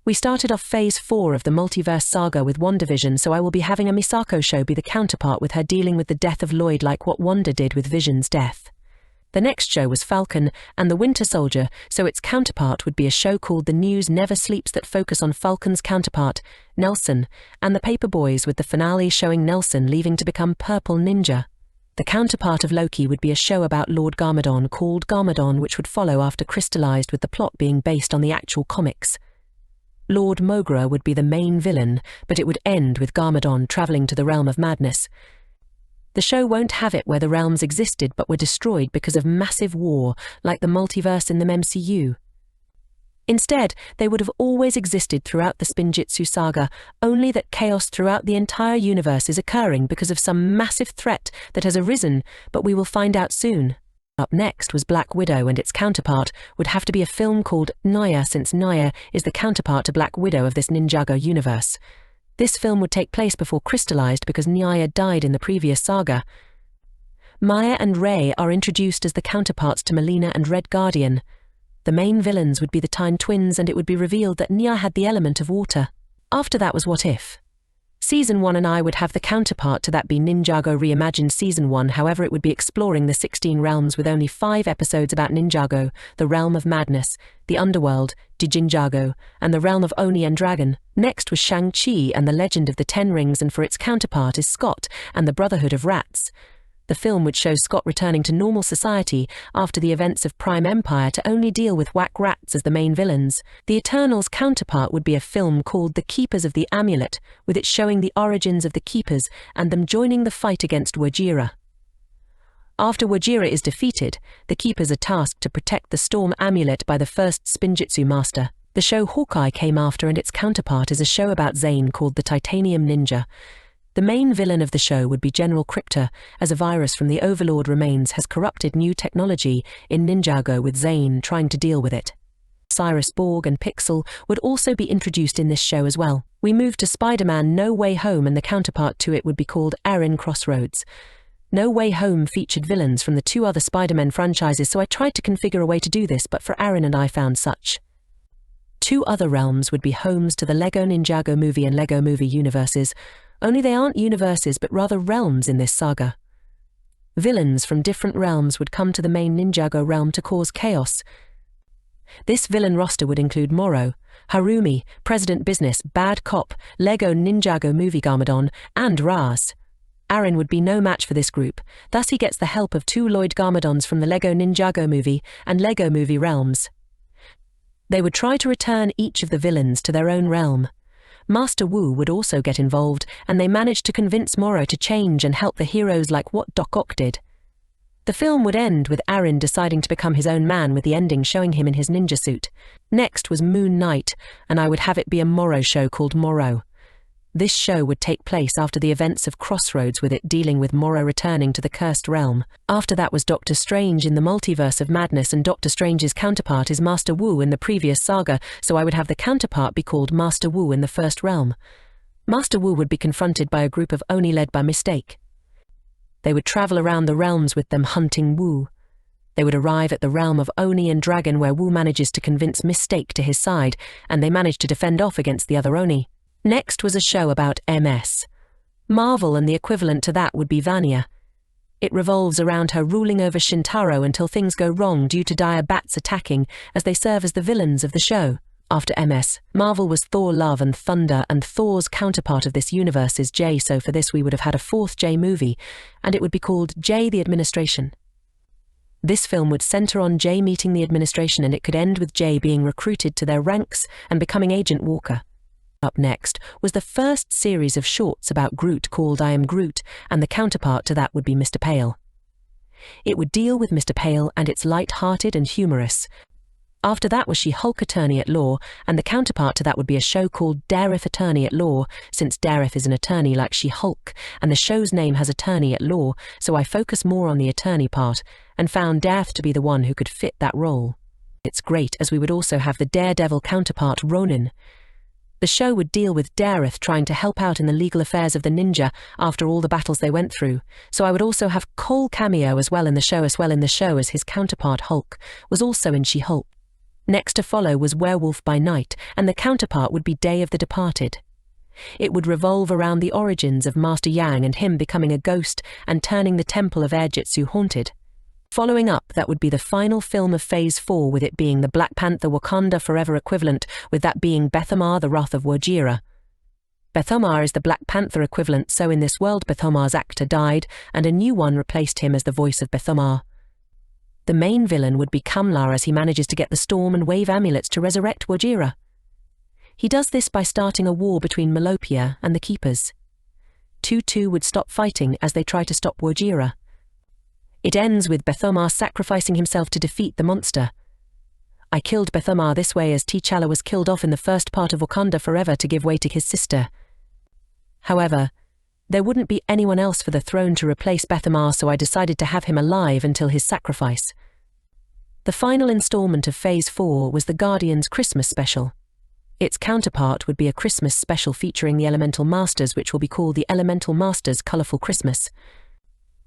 We started off Phase 4 of the multiverse saga with WandaVision, so I will be having a Misako show be the counterpart with her dealing with the death of Lloyd like what Wanda did with Vision's death. The next show was Falcon and the Winter Soldier, so its counterpart would be a show called The News Never Sleeps that focus on Falcon's counterpart, Nelson, and the Paper Boys, with the finale showing Nelson leaving to become Purple Ninja. The counterpart of Loki would be a show about Lord Garmadon called Garmadon, which would follow after crystallized, with the plot being based on the actual comics. Lord Mogra would be the main villain, but it would end with Garmadon travelling to the realm of madness. The show won't have it where the realms existed but were destroyed because of massive war, like the multiverse in the MCU. Instead, they would have always existed throughout the Spinjitzu saga, only that chaos throughout the entire universe is occurring because of some massive threat that has arisen, but we will find out soon. Up next was Black Widow, and its counterpart would have to be a film called Naya, since Naya is the counterpart to Black Widow of this Ninjago universe. This film would take place before crystallized because Naya died in the previous saga. Maya and Ray are introduced as the counterparts to Melina and Red Guardian. The main villains would be the Time Twins, and it would be revealed that Nia had the element of water. After that was What If. Season 1 and I would have the counterpart to that be Ninjago Reimagined Season 1, however it would be exploring the 16 realms with only 5 episodes about Ninjago, the Realm of Madness, the Underworld, Dijinjago, and the Realm of Oni and Dragon. Next was Shang-Chi and the Legend of the Ten Rings, and for its counterpart is Scott and the Brotherhood of Rats. The film would show Scott returning to normal society after the events of Prime Empire to only deal with whack rats as the main villains. The Eternals' counterpart would be a film called The Keepers of the Amulet, with it showing the origins of the Keepers and them joining the fight against Wajira. After Wajira is defeated, the Keepers are tasked to protect the Storm Amulet by the first Spinjitzu Master. The show Hawkeye came after, and its counterpart is a show about Zane called The Titanium Ninja. The main villain of the show would be General Cryptor, as a virus from the Overlord remains has corrupted new technology in Ninjago, with Zane trying to deal with it. Cyrus Borg and Pixel would also be introduced in this show as well. We moved to Spider-Man No Way Home, and the counterpart to it would be called Aaron Crossroads. No Way Home featured villains from the 2 other Spider-Man franchises, so I tried to configure a way to do this, but for Aaron and I found such. 2 other realms would be homes to the Lego Ninjago movie and Lego movie universes, only they aren't universes but rather realms in this saga. Villains from different realms would come to the main Ninjago realm to cause chaos. This villain roster would include Moro, Harumi, President Business, Bad Cop, Lego Ninjago movie Garmadon, and Raz. Aaron would be no match for this group, thus he gets the help of 2 Lloyd Garmadons from the Lego Ninjago movie and Lego movie realms. They would try to return each of the villains to their own realm. Master Wu would also get involved, and they managed to convince Moro to change and help the heroes like what Doc Ock did. The film would end with Aaron deciding to become his own man, with the ending showing him in his ninja suit. Next was Moon Knight, and I would have it be a Moro show called Moro. This show would take place after the events of Crossroads, with it dealing with Moro returning to the Cursed Realm. After that was Doctor Strange in the Multiverse of Madness, and Doctor Strange's counterpart is Master Wu in the previous saga, so I would have the counterpart be called Master Wu in the First Realm. Master Wu would be confronted by a group of Oni led by Mistake. They would travel around the realms with them hunting Wu. They would arrive at the realm of Oni and Dragon, where Wu manages to convince Mistake to his side, and they manage to defend off against the other Oni. Next was a show about MS. Marvel, and the equivalent to that would be Vania. It revolves around her ruling over Shintaro until things go wrong due to dire bats attacking, as they serve as the villains of the show. After MS, Marvel was Thor Love and Thunder, and Thor's counterpart of this universe is J, so for this we would have had a 4th J movie, and it would be called J the Administration. This film would center on J meeting the administration, and it could end with J being recruited to their ranks and becoming Agent Walker. Up next was the first series of shorts about Groot called I Am Groot, and the counterpart to that would be Mr. Pale. It would deal with Mr. Pale, and it's light-hearted and humorous. After that was She-Hulk Attorney at Law, and the counterpart to that would be a show called Dareth Attorney at Law, since Dareth is an attorney like She-Hulk, and the show's name has Attorney at Law, so I focus more on the attorney part, and found Dareth to be the one who could fit that role. It's great, as we would also have the Daredevil counterpart Ronin. The show would deal with Dareth trying to help out in the legal affairs of the ninja after all the battles they went through, so I would also have Cole cameo as well in the show, as his counterpart Hulk was also in She-Hulk. Next to follow was Werewolf by Night, and the counterpart would be Day of the Departed. It would revolve around the origins of Master Yang and him becoming a ghost and turning the temple of Airjitsu haunted. Following up, that would be the final film of Phase 4, with it being the Black Panther Wakanda Forever equivalent, with that being Bethomar the Wrath of Wajira. Bethomar is the Black Panther equivalent, so in this world Bethomar's actor died, and a new one replaced him as the voice of Bethomar. The main villain would be Kamlar as he manages to get the Storm and Wave amulets to resurrect Wajira. He does this by starting a war between Melopia and the Keepers. 2-2 would stop fighting as they try to stop Wajira. It ends with Bethomar sacrificing himself to defeat the monster. I killed Bethomar this way as T'Challa was killed off in the first part of Wakanda Forever to give way to his sister. However, there wouldn't be anyone else for the throne to replace Bethomar, so I decided to have him alive until his sacrifice. The final installment of Phase 4 was the Guardians Christmas special. Its counterpart would be a Christmas special featuring the Elemental Masters, which will be called the Elemental Masters Colorful Christmas.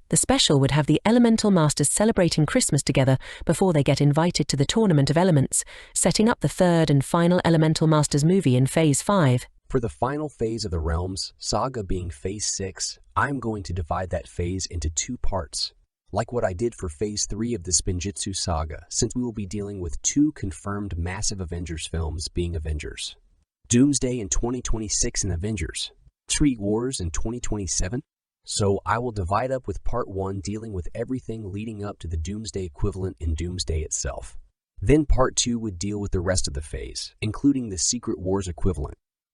The special would have the Elemental Masters celebrating Christmas together before they get invited to the Tournament of Elements, setting up the third and final Elemental Masters movie in Phase 5. For the final phase of the Realms saga being Phase 6, I'm going to divide that phase into 2 parts, like what I did for Phase 3 of the Spinjitzu saga, since we will be dealing with 2 confirmed massive Avengers films being Avengers. Doomsday in 2026 in Avengers, Street Wars in 2027. So I will divide up with Part 1 dealing with everything leading up to the Doomsday equivalent in Doomsday itself. Then Part 2 would deal with the rest of the phase, including the Secret Wars equivalent.